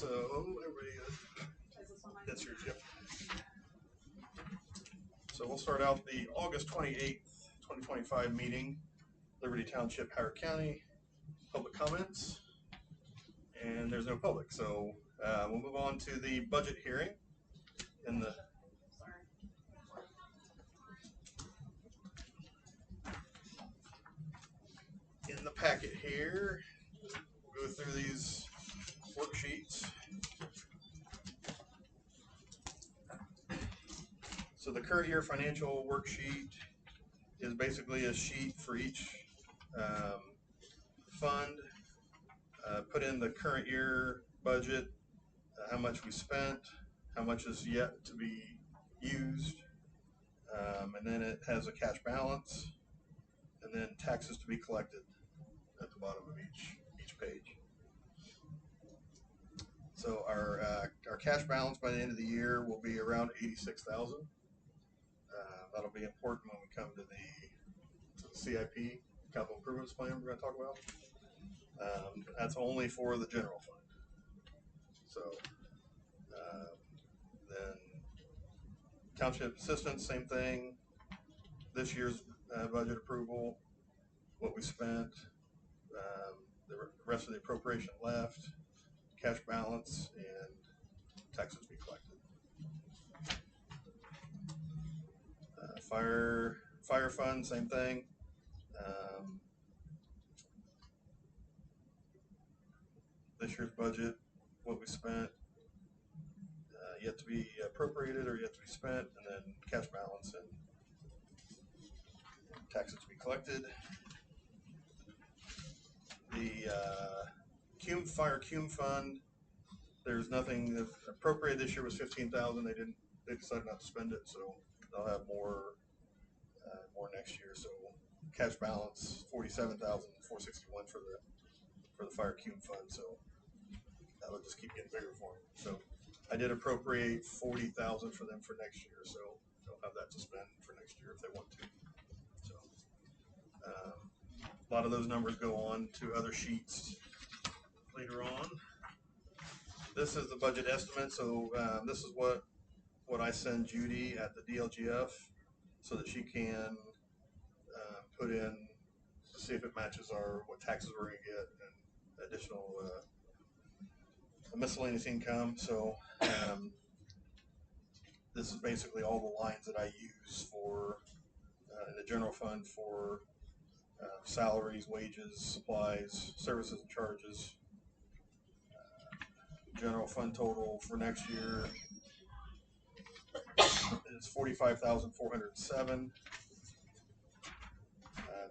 So everybody, that's yours. Yep. So we'll start out the August 28th, 2025 meeting, Liberty Township, Howard County. Public comments, and there's no public. So we'll move on to the budget hearing. In the packet here, we'll go through these worksheets. So the current year financial worksheet is basically a sheet for each fund. Put in the current year budget, how much we spent, how much is yet to be used, and then it has a cash balance, and then taxes to be collected at the bottom of each page. So our cash balance by the end of the year will be around 86,000. That'll be important when we come to the CIP, capital improvements plan we're going to talk about. That's only for the general fund. So then township assistance, same thing. This year's budget approval, what we spent, the rest of the appropriation left, cash balance, and taxes to be collected. Fire fund, same thing. This year's budget, what we spent, yet to be appropriated or yet to be spent, and then cash balance and taxes to be collected. The fire cum fund, there's nothing appropriated this year. Was 15,000. They decided not to spend it, so they'll have more next year. So cash balance 47,461 for the fire cum fund. So that will just keep getting bigger for them. So I did appropriate 40,000 for them for next year, so they'll have that to spend for next year if they want to. So a lot of those numbers go on to other sheets later on. This is the budget estimate. So this is what I send Judy at the DLGF so that she can put in to see if it matches what taxes we're going to get and additional miscellaneous income. So this is basically all the lines that I use for in the general fund for salaries, wages, supplies, services and charges. General fund total for next year is 45,407.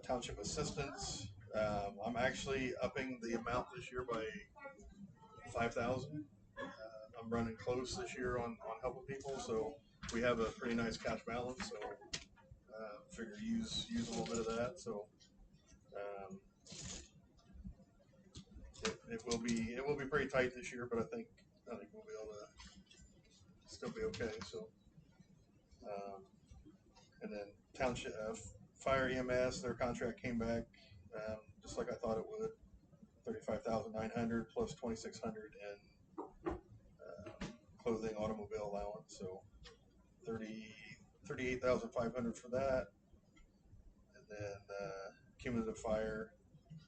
Township assistance. I'm actually upping the amount this year by 5,000. I'm running close this year on helping people, so we have a pretty nice cash balance. So figure use a little bit of that. So it will be pretty tight this year, but I think we'll be able to still be okay. So and then township fire EMS, their contract came back just like I thought it would. 35,900 plus 2,600 in clothing, automobile allowance. So 38,500 for that. And then cumulative fire,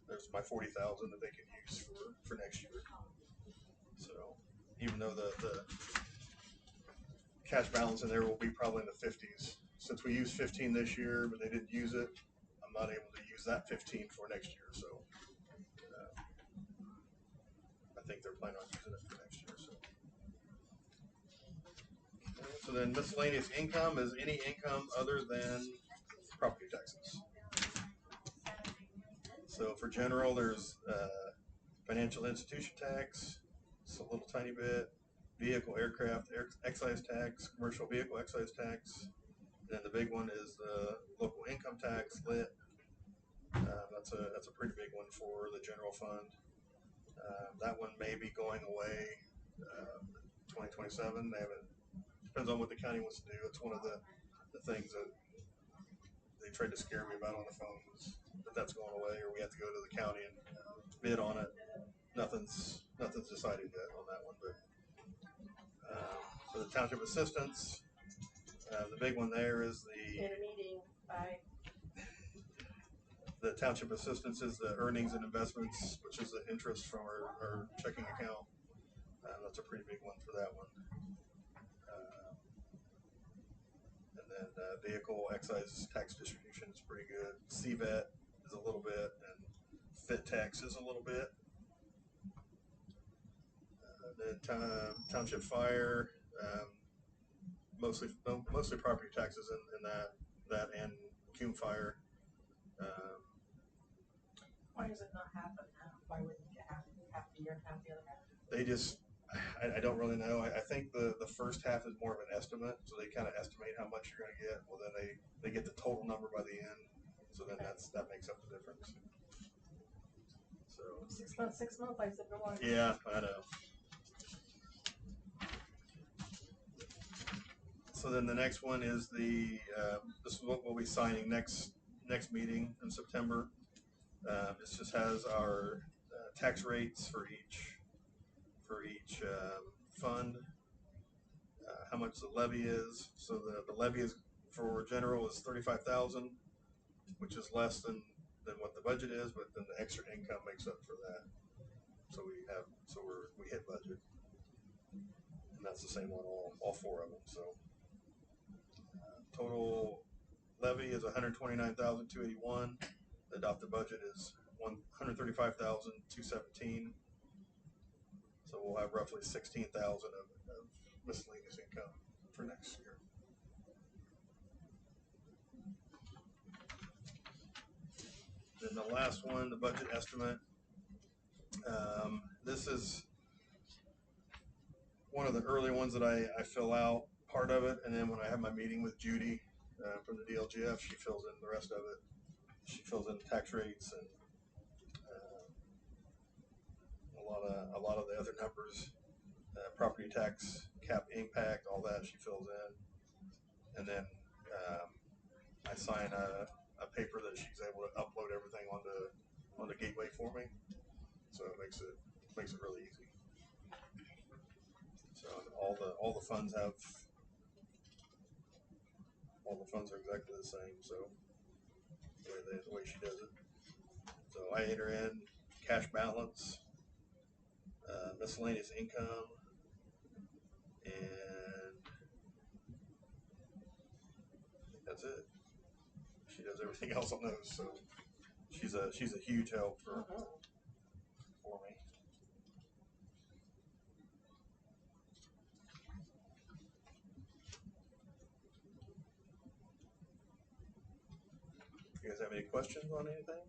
there's my 40,000 that they can use for next year. So even though the cash balance in there will be probably in the 50s, since we used 15 this year, but they didn't use it, I'm not able to use that 15 for next year. So I think they're planning on using it for next year. So then miscellaneous income is any income other than property taxes. So for general, there's financial institution tax, it's a little tiny bit, vehicle, aircraft, excise tax, commercial vehicle excise tax. Then the big one is the local income tax, lit. That's a pretty big one for the general fund. That one may be going away 2027. They haven't. Depends on what the county wants to do. It's one of the things that they tried to scare me about on the phone was that that's going away, or we have to go to the county and bid on it. nothing's decided yet on that one. But so the township assistants, the big one there is In a meeting by the township assistants is the earnings and investments, which is the interest from our checking account. That's a pretty big one for that one. And then vehicle excise tax distribution is pretty good. CVET is a little bit, and fit tax is a little bit. Then township fire, mostly property taxes in that and Cume fire. Why does it not happen half? Why wouldn't it happen half the year, half the other half? They just, I don't really know. I think the first half is more of an estimate, so they kind of estimate how much you're going to get. Well, then they get the total number by the end, so then that makes up the difference. So 6 months, 6 months. I said no more. yeah, I know. So then the next one is this is what we'll be signing next meeting in September. This just has our tax rates for each fund, how much the levy is. So the levy is for general is 35,000, which is less than what the budget is, but then the extra income makes up for that. So we hit budget, and that's the same on all four of them. So total levy is 129,281. The adopted budget is 135,217. So we'll have roughly 16,000 of miscellaneous income for next year. Then the last one, the budget estimate. This is one of the early ones that I fill out part of it, and then when I have my meeting with Judy from the DLGF, she fills in the rest of it. She fills in tax rates and a lot of the other numbers, property tax, cap impact, all that she fills in, and then I sign a paper that she's able to upload everything on the gateway for me, so it makes it really easy. So all the funds are exactly the same. So the way she does it. So I enter in cash balance, miscellaneous income, and I think that's it. She does everything else on those. So she's a huge help for me. You guys have any questions on anything?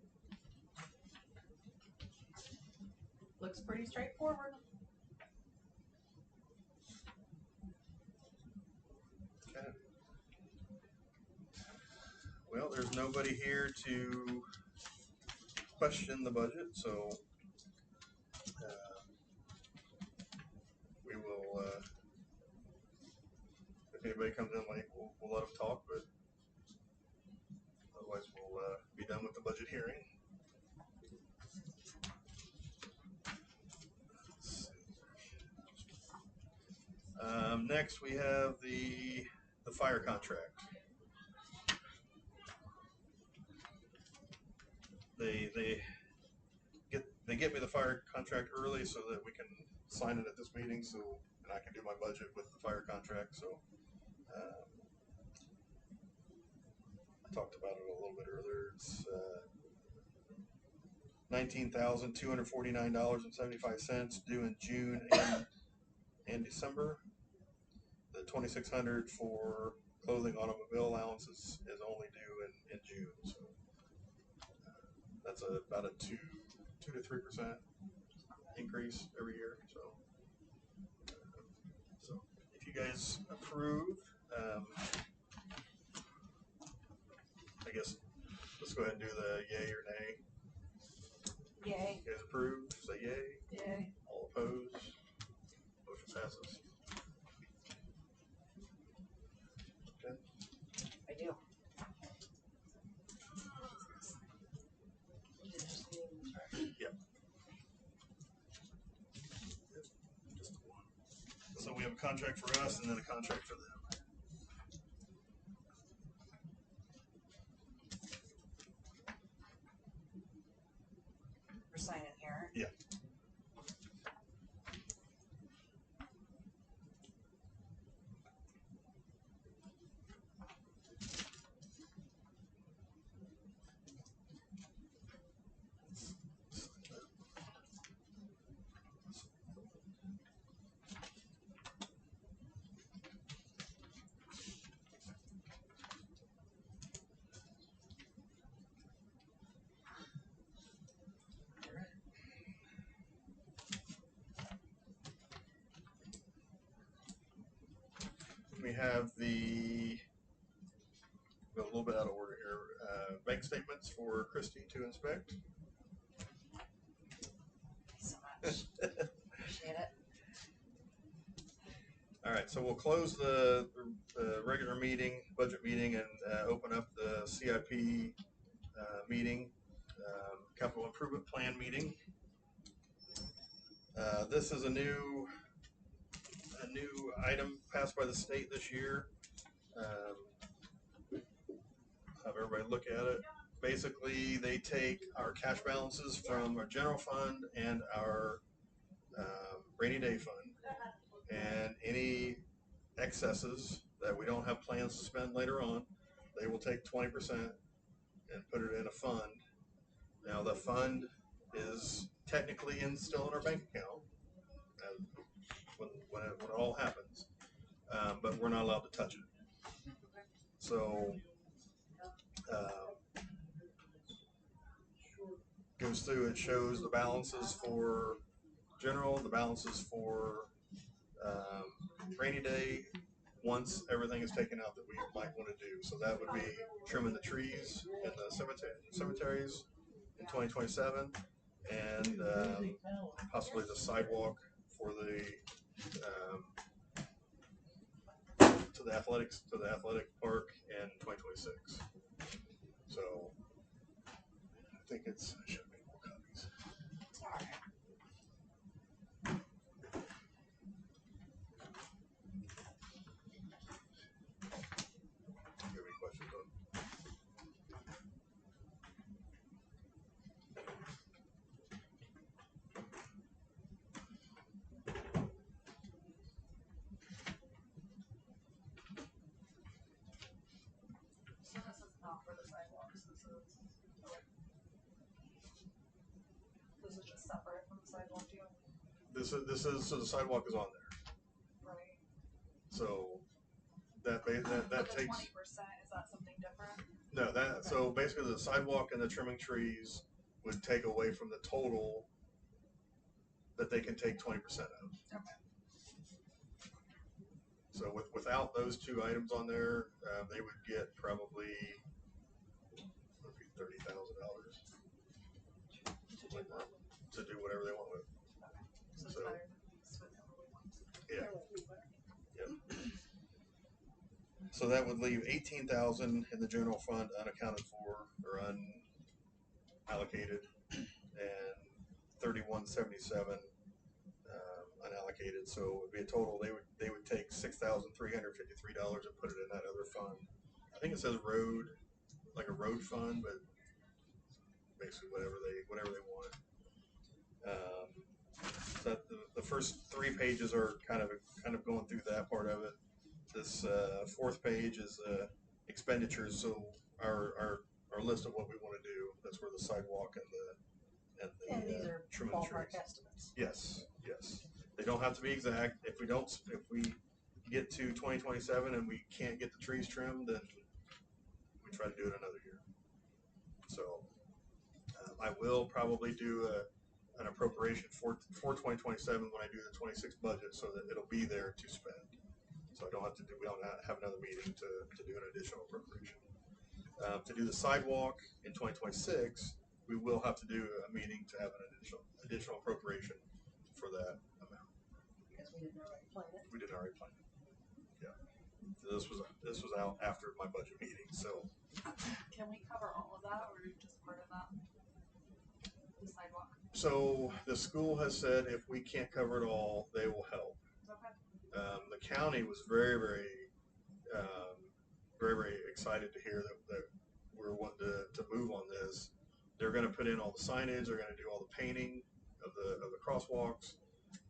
Looks pretty straightforward. Okay. Well, there's nobody here to question the budget, so we will. If anybody comes in late, we'll let them talk, but otherwise we'll be done with the budget hearing. Next, we have the fire contract. They get me the fire contract early so that we can sign it at this meeting, and I can do my budget with the fire contract. So I talked about it a little bit earlier. It's $19,249.75 due in June and December. The $2,600 for clothing automobile allowance is only due in June. So that's about a 2 to 3% increase every year. So if you guys approve, I guess let's go ahead and do the yay or nay. Yay. You guys approve? Say yay. Yay. All opposed? Motion passes. Okay. I do. Yep. contract for us and then a contract for them. We're signing here. Yeah. We have a little bit out of order here. Bank statements for Christy to inspect. So much. Appreciate it. All right, so we'll close the regular meeting, budget meeting, and open up the CIP meeting, capital improvement plan meeting. This is a new item passed by the state this year. Have everybody look at it. Basically, they take our cash balances from our general fund and our rainy day fund, and any excesses that we don't have plans to spend later on, they will take 20% and put it in a fund. Now, the fund is technically still in our bank account when it all happens, but we're not allowed to touch it. So goes through, it shows the balances for general, the balances for rainy day, once everything is taken out that we might want to do. So that would be trimming the trees in the cemeteries in 2027, and possibly the sidewalk for the to the athletic park in 2026. So I think I should make more copies. Do you have any questions on? So this is not for the sidewalks. This is just separate from the sidewalk deal. This is so the sidewalk is on there. Right. So that But takes 20%, is that something different? no that okay. So basically the sidewalk and the trimming trees would take away from the total that they can take 20% of. Okay. So without those two items on there, they would get probably $30,000 to do whatever they want with. Okay. So it's better than switch whatever we want. Yeah. Yep. So that would leave 18,000 in the general fund unaccounted for or unallocated, and 3177 unallocated. So it would be a total. They would take $6,353 and put it in that other fund. I think it says road, like a road fund, but basically whatever they want. So the first 3 pages are kind of going through that part of it. This fourth page is expenditures. So our list of what we want to do. That's where the sidewalk and these are trimming ballpark trees. estimates. Yes. They don't have to be exact. If we get to 2027 and we can't get the trees trimmed, then we try to do it another year. So I will probably do an appropriation for 2027 when I do the 26 budget, so that it'll be there to spend. So we don't have another meeting to do an additional appropriation. To do the sidewalk in 2026, we will have to do a meeting to have an additional appropriation for that amount. Because we didn't already plan it. We didn't already plan it. Yeah. So this was out after my budget meeting. So can we cover all of that, or just part of that? The sidewalk. So the school has said if we can't cover it all, they will help. Okay. The county was very, very excited to hear that we're wanting to move on this. They're going to put in all the signage. They're going to do all the painting of the crosswalks.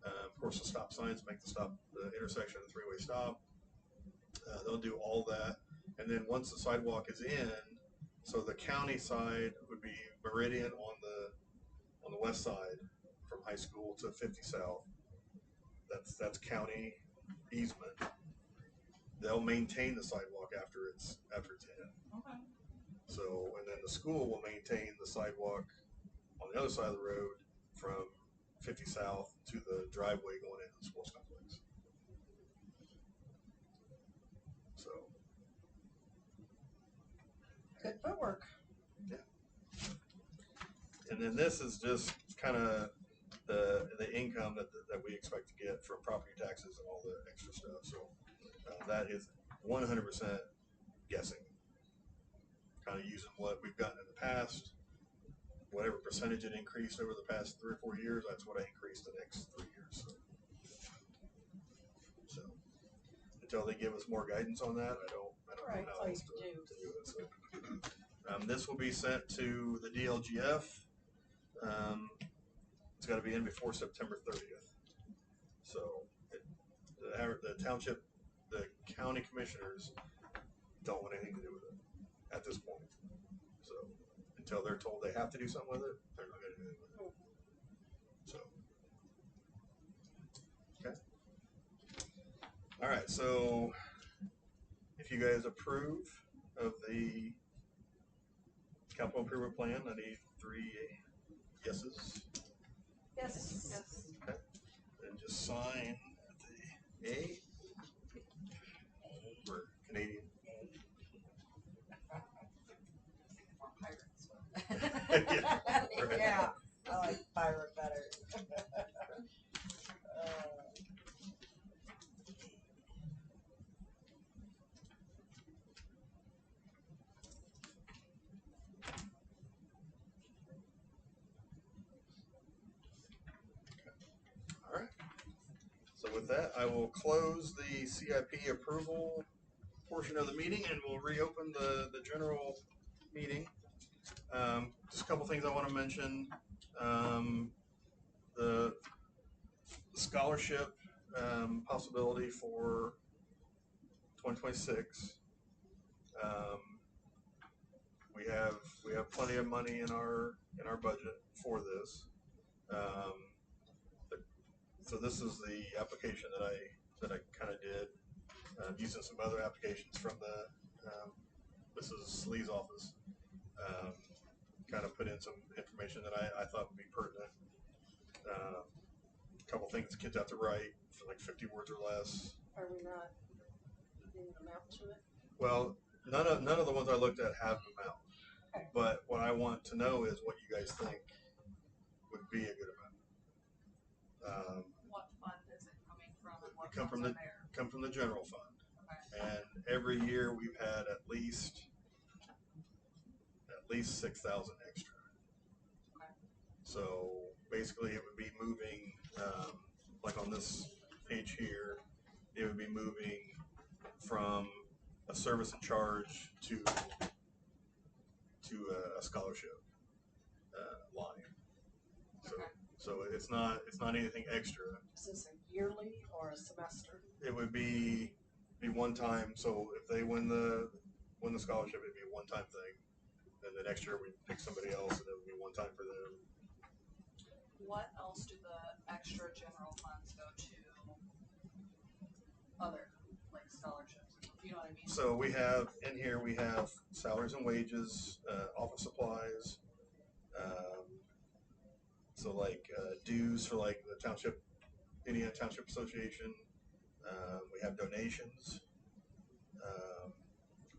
Of course, the stop signs make the intersection a three-way stop. They'll do all that, and then once the sidewalk is in, so the county side would be Meridian on the west side from High School to 50 South. That's county easement. They'll maintain the sidewalk after it's in. Okay. So, and then the school will maintain the sidewalk on the other side of the road from 50 South to the driveway going into the sports complex. So, Good footwork. yeah. And then this is just kind of the income that we expect to get from property taxes and all the extra stuff. So that is 100% guessing. Kind of using what we've gotten in the past. Whatever percentage it increased over the past 3 or 4 years, that's what I increased the next 3 years. So until they give us more guidance on that, I don't Right, know how else so to you do it. So, this will be sent to the DLGF. It's got to be in before September 30th. So the township, the county commissioners don't want anything to do with it at this point. So until they're told they have to do something with it, they're not going to do anything with it. So, okay. All right. So if you guys approve of the capital improvement plan, I need 3 yeses. Yes. Yes. Okay. And just sign the A. We're Canadian. Or pirates. Yeah, right. Yeah, I like pirate better. All right. So with that, I will close the CIP approval portion of the meeting, and we'll reopen the general meeting. Just a couple things I want to mention. The scholarship possibility for 2026. We have plenty of money in our budget for this. So this is the application that I kind of did, using some other applications from the Mrs. Lee's office. Kind of put in some information that I thought would be pertinent. A couple things kids have to write for like 50 words or less. Are we not getting an amount to it? Well, none of the ones I looked at have an amount. Okay. But what I want to know is what you guys think would be a good amount. What fund is it coming from and what Come from funds are there? Come from the general fund. Okay. And every year we've had at least 6,000 extra. Okay. So basically, it would be moving, like on this page here, it would be moving from a service and charge to a scholarship line. So Okay. so it's not anything extra. Is this a yearly or a semester? It would be one time. So if they win the scholarship, it'd be a one time thing. And the next year we'd pick somebody else, and it would be one time for them. What else do the extra general funds go to? Other, like scholarships, you know what I mean? So we have in here, we have salaries and wages, office supplies, so like dues for like the township, Indiana Township Association. We have donations,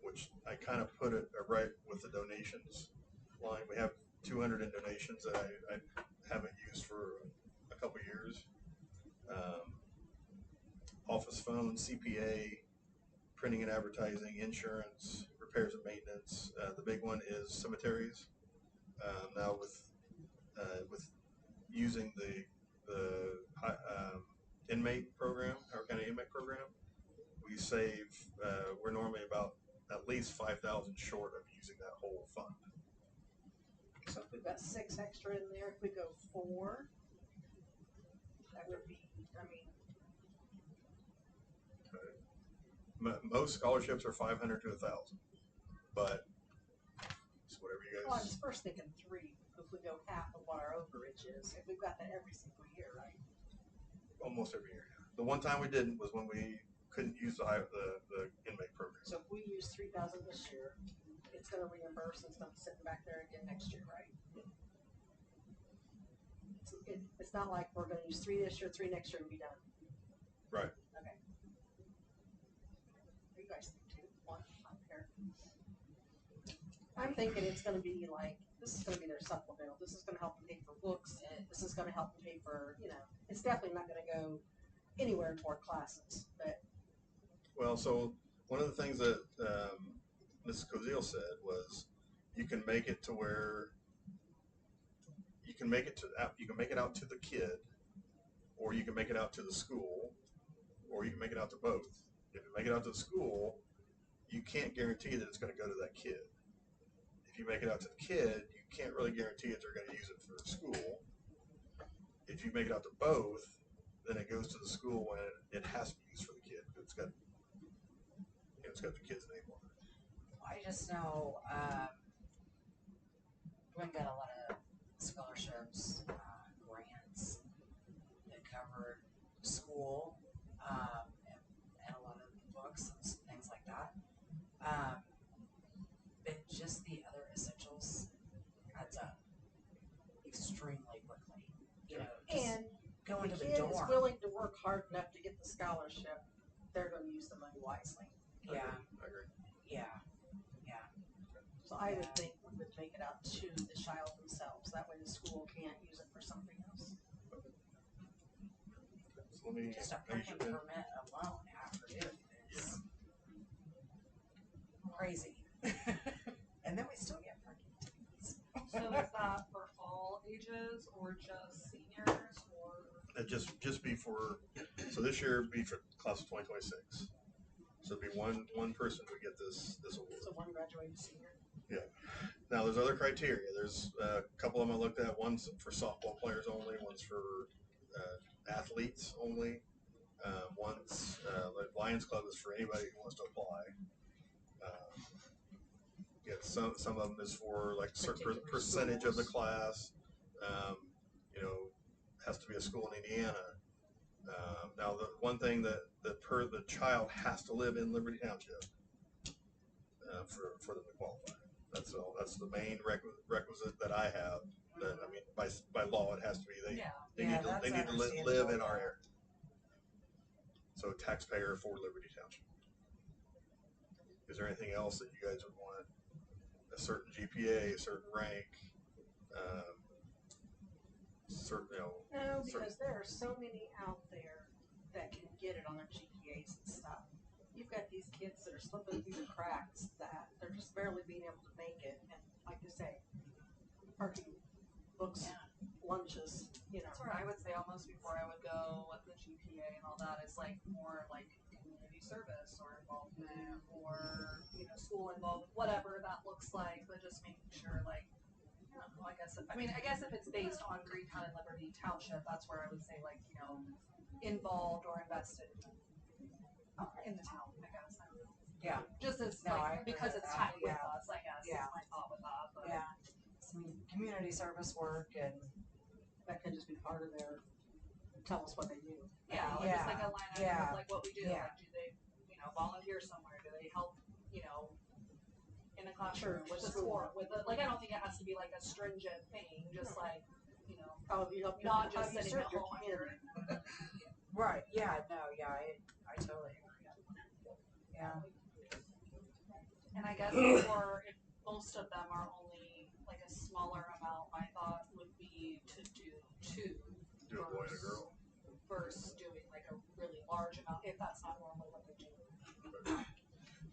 which I kind of put it right with the donations line. We have 200 in donations that I haven't used for a couple years. Office phone, CPA, printing and advertising, insurance, repairs and maintenance. The big one is cemeteries. Now with using the inmate program, our county inmate program, we save, we're normally about at least 5,000 short of using that whole fund. So if we've got 6 extra in there, if we go 4, that would be, I mean, Most scholarships are 500 to 1,000, but it's whatever you well, I guys. was first thinking 3, if we go half of what our overage is, if we've got that every single year, right? Almost every year. The one time we didn't was when we couldn't use the inmate program. So if we use 3,000 this year, it's gonna reimburse and it's gonna be sitting back there again next year, right? It's not like we're gonna use 3 this year, 3 next year and be done. Right. Okay. You guys think too? One, I don't care. I'm thinking it's gonna be like, this is gonna be their supplemental, this is gonna help them pay for books, and this is gonna help them pay for, it's definitely not gonna go anywhere toward classes, but. Well, so one of the things that Mrs. Cozile said was, you can make it to where you can make it out to the kid, or you can make it out to the school, or you can make it out to both. If you make it out to the school, you can't guarantee that it's going to go to that kid. If you make it out to the kid, you can't really guarantee that they're going to use it for school. If you make it out to both, then it goes to the school when it has to be used for the kid. It's got the kid's name on it. I just know Glenn got a lot of scholarships, grants that covered school, and a lot of books and things like that. But just the other essentials adds up extremely quickly. You know, just And going the to the kid is dorm. willing to work hard enough to get the scholarship, they're gonna use the money wisely. Yeah, I agree. yeah. So I would think we would make it out to the child themselves, that way the school can't use it for something else. So let me Just a parking permit alone after it is crazy. And then we still get parking tickets. So is that for all ages or just seniors or? Just be for, so this year it'd be for class of 2026. So it'd be one person who would get this award. So one graduated senior. Yeah. Now there's other criteria. There's a couple of them I looked at. One's for softball players only. One's for athletes only. One's like Lions Club is for anybody who wants to apply. Yeah, some of them is for like a certain percentage of the class. Has to be a school in Indiana. Now the one thing that the child has to live in Liberty Township for them to qualify. That's the main requisite that I have. That I mean, by law, it has to be they need to live in our area. So taxpayer for Liberty Township. Is there anything else that you guys would want? A certain GPA, a certain rank, No, because there are so many out there that can get it on their GPAs and stuff. You've got these kids that are slipping through the cracks that they're just barely being able to make it, and like you say, parking, books, lunches, That's where I would say almost before I would go with the GPA and all that is like more like community service or involvement or school involvement, whatever that looks like, but just making sure like I guess if it's based on Greentown and Liberty Township, that's where I would say like involved or invested in the town, I guess. Yeah. Just as because it's tied with us, I guess. Yeah. Is my thought with that. But. Yeah. Some community service work, and that can just be part of their tell us what they do. Yeah, like just like a line item of like what we do. Yeah. Like do they, volunteer somewhere? Do they help, in a classroom with the sport? With the, like I don't think it has to be like a stringent thing. Just like, How have you helped not how just have you sitting at served your home. community? right. Yeah. No. Yeah. I totally agree. Yeah. And I guess for if most of them are only like a smaller amount, my thought would be to do two. Do a boy and a girl. Versus doing like a really large amount, if that's not normally what they do.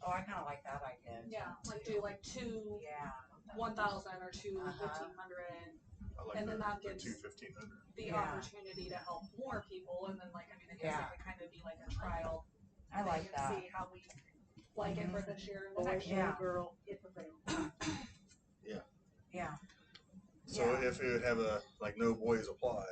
Oh, I kind of like that idea. Yeah, like do like two. Yeah. 1,000 or two 1,500, I like and then that gives the 2,1,500. the opportunity to help more people, and then like I guess it would kind of be like a trial I like and that. see how we like it for this year and the Boy, next boy, year. Yeah. girl, if available. Yeah. So if it would have like no boys apply,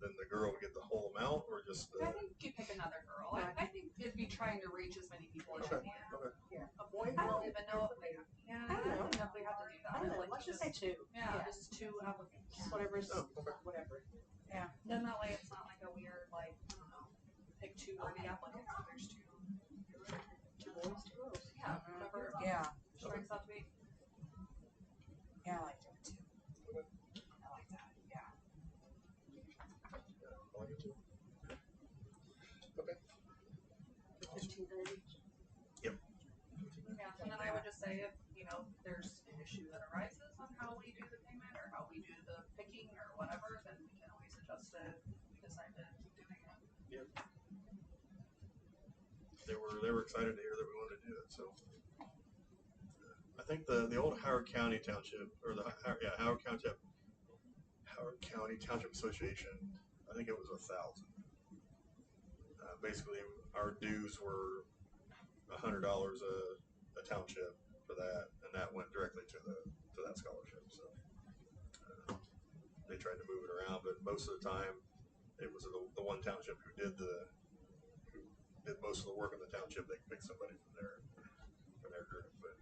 then the girl would get the whole amount, or just I think you pick another girl. I think it'd be trying to reach as many people as you Okay. can. Okay. A boy, I girl, don't even know if we, yeah, I don't know. if we have to do that. I don't know. Like, Let's just say two. yeah, just 2 applicants. Whatever's, Oh, okay. whatever. Then that way it's not like a weird, like, I don't know, pick 2 worthy applicants and there's 2. Two boys, two girls. Yeah, whatever Yeah. strikes out to be. Yeah, I like that too. I like that. Yeah. I like it too. Okay. 15 each. Yeah, and then I would just say if, there's an issue that arises on how we do the payment or how we do the picking or whatever, then we can always adjust it if we decide to keep doing it. They were excited to hear that we wanted to do it. So I think the old Howard County Township, or the Howard County Township Association, I think it was 1,000. Basically, our dues were $100 a township for that, and that went directly to that scholarship. So they tried to move it around, but most of the time, it was the one township who did most of the work in the township. They picked somebody from their group. But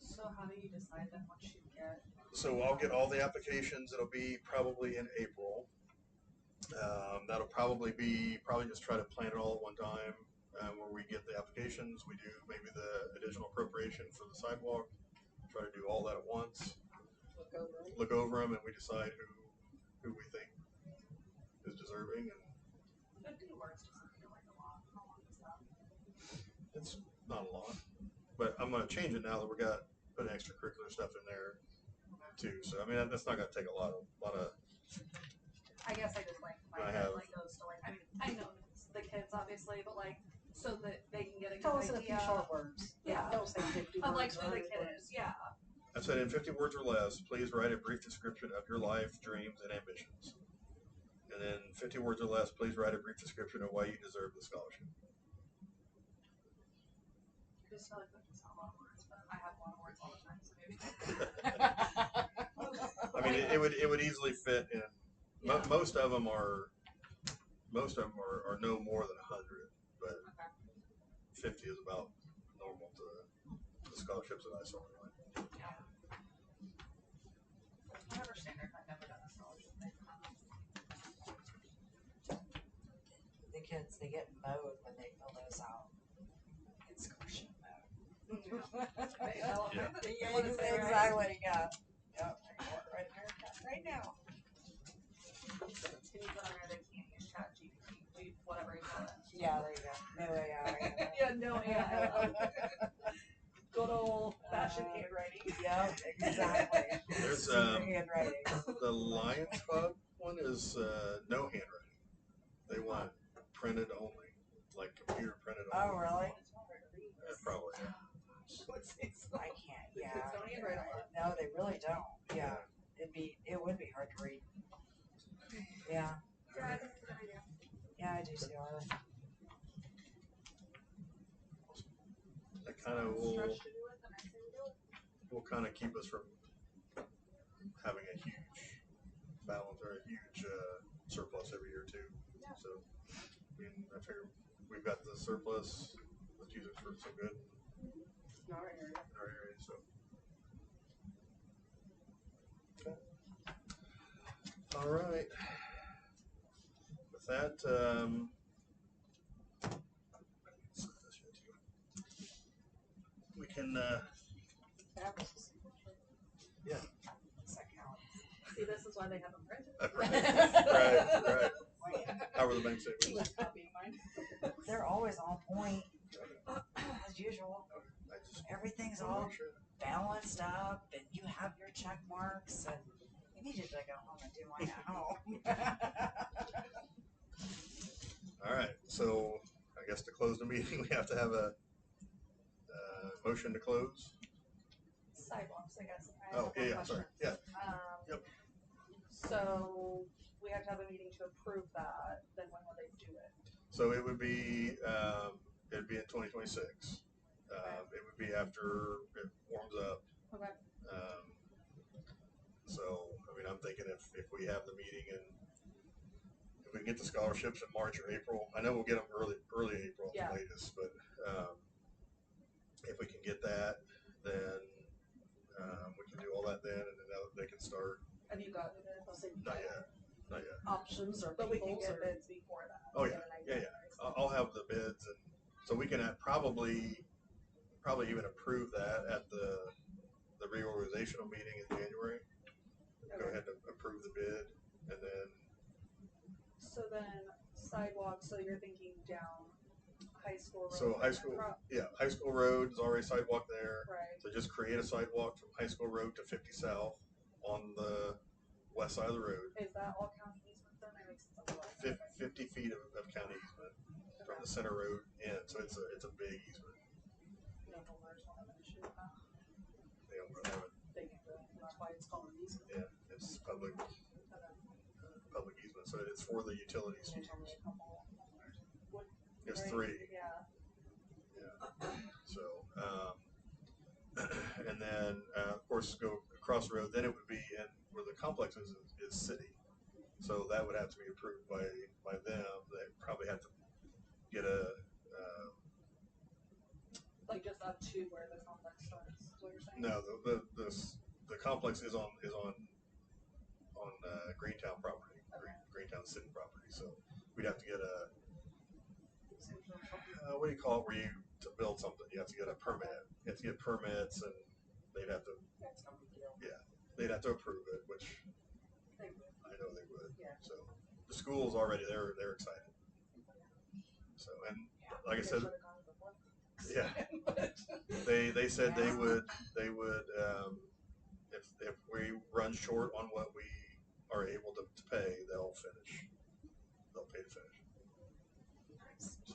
So how do you decide then what you get? so I'll get all the applications. It'll be probably in April. That'll probably just try to plan it all at one time. Where we get the applications, we do maybe the additional appropriation for the sidewalk. Try to do all that at once. Look over them, and we decide who we think is deserving. And 50 words doesn't feel like a lot. How long is that? it's not a lot, but I'm going to change it now that we got put extracurricular stuff in there too. So I mean that's not going to take a lot of. I guess I just like my head like goes to like, I mean, I know it's the kids obviously, but like so that they can get a Tell good us in a few idea short words. Yeah. Don't say 50 of like words. who or the 100 kid words. is. Yeah. I said in 50 words or less, please write a brief description of your life, dreams, and ambitions. And then 50 words or less, please write a brief description of why you deserve the scholarship. I just feel like that's not a lot of words, but I have a lot of words all the time, so maybe. I mean, it would easily fit in. Yeah. Most of them are no more than 100, but 50 is about normal to the scholarships that I saw. Yeah. Whatever standard, I've never done a scholarship thing. The kids, they get mowed when they fill those out. It's scholarship mode. Yeah. Exactly. Yeah. Yep. Right here. Right now. Can you put on there they can't use ChatGPT, whatever you call it? Yeah, there you go. No AI. Yeah, no AI. Good old fashioned handwriting. Yep, exactly. There's Super handwriting. the Lions Club one is no handwriting. They want printed only, like computer printed only. Oh, really? Yeah, probably. Yeah. I can't. The Yeah. kids don't handwrite a lot. No, they really don't. Yeah. It would be hard to read. Yeah. Yeah, I think it's a good idea. Yeah, I do too. I like That kind of Stretch to do it, then I say we do it. will kind of keep us from having a huge balance or a huge surplus every year too. Yeah. So, I mean, I figure we've got the surplus. Let's use it for some good In our area. in our area. So, okay. All right. With that, we can. Yeah. See, this is why they have them printed. Right. How were the bank statements? Copying mine. They're always on point, as usual. Everything's all balanced up, and you have your check marks, and you need to go home and do mine at home. All right. So I guess to close the meeting, we have to have a motion to close. Sidewalks, I guess. I Oh, have yeah, one sorry. question. Yeah. Yep. So we have to have a meeting to approve that. Then when will they do it? So it would be in 2026. It would be after it warms up. Okay. So I mean, I'm thinking if we have the meeting and if we can get the scholarships in March or April, I know we'll get them early April at the latest, but if we can get that, then we can do all that then, and then they can start. Have you got Not yet. Options or but we can peoples get or bids before that. Oh yeah, yeah. I'll have the bids, and so we can probably even approve that at the reorganizational meeting in January. Go ahead and approve the bid, and then So then sidewalks. So you're thinking down high school road. so high school, high school road is already sidewalk there. Right. So just create a sidewalk from High School Road to 50 South on the west side of the road. Is that all county easement then? Or is it 50 feet of county easement from the center road in. So it's a big easement. No homeowners will have an issue with that. They don't really have it. They can do it. that's why it's called an easement. Yeah, it's public easement. So it's for the utilities. There's only a couple homeowners. There's Right. 3. Yeah. So, and then of course go across the road. Then it would be in where the complex is city. So that would have to be approved by them. They probably have to get a. Like just up to where the complex starts. Is what you're saying? No, the complex is on Greentown property, Greentown city property. So we'd have to get a. What do you call it? Where you to build something, you have to get a permit. You have to get permits, and they'd have to. That's no big deal. Yeah, they'd have to approve it, which They would. I know they would. Yeah. So the school's already they're excited. So and like I said, yeah, they said they would if we run short on what we are able to pay, they'll finish. They'll pay to finish. Nice. So.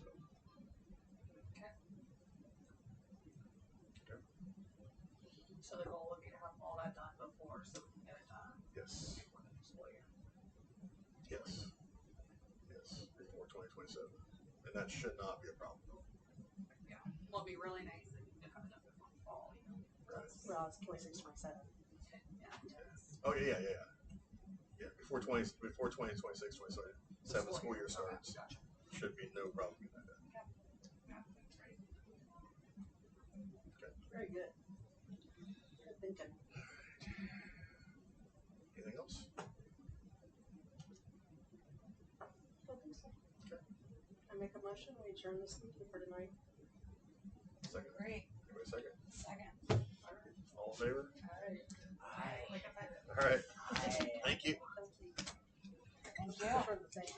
So the goal would be to have all that done before, so we can get it done. Yes. Before the new school year. Yes. Yes. Before 2027, and that should not be a problem. Yeah. Well, it'd be really nice if you could have it done before fall, you know. Right. Well, it's 26, 27. Yeah. Oh yeah. Before 2026, 27 school year starts. Gotcha. Should be no problem getting that done. Yeah, that's right. Very good. Good thinking. Anything else? Don't think so. I make a motion, we adjourn this meeting for tonight. Second. Great. Anybody second? Second. All in favor? Aye. All right. Thank you. Thank you. Thank you. For the thing.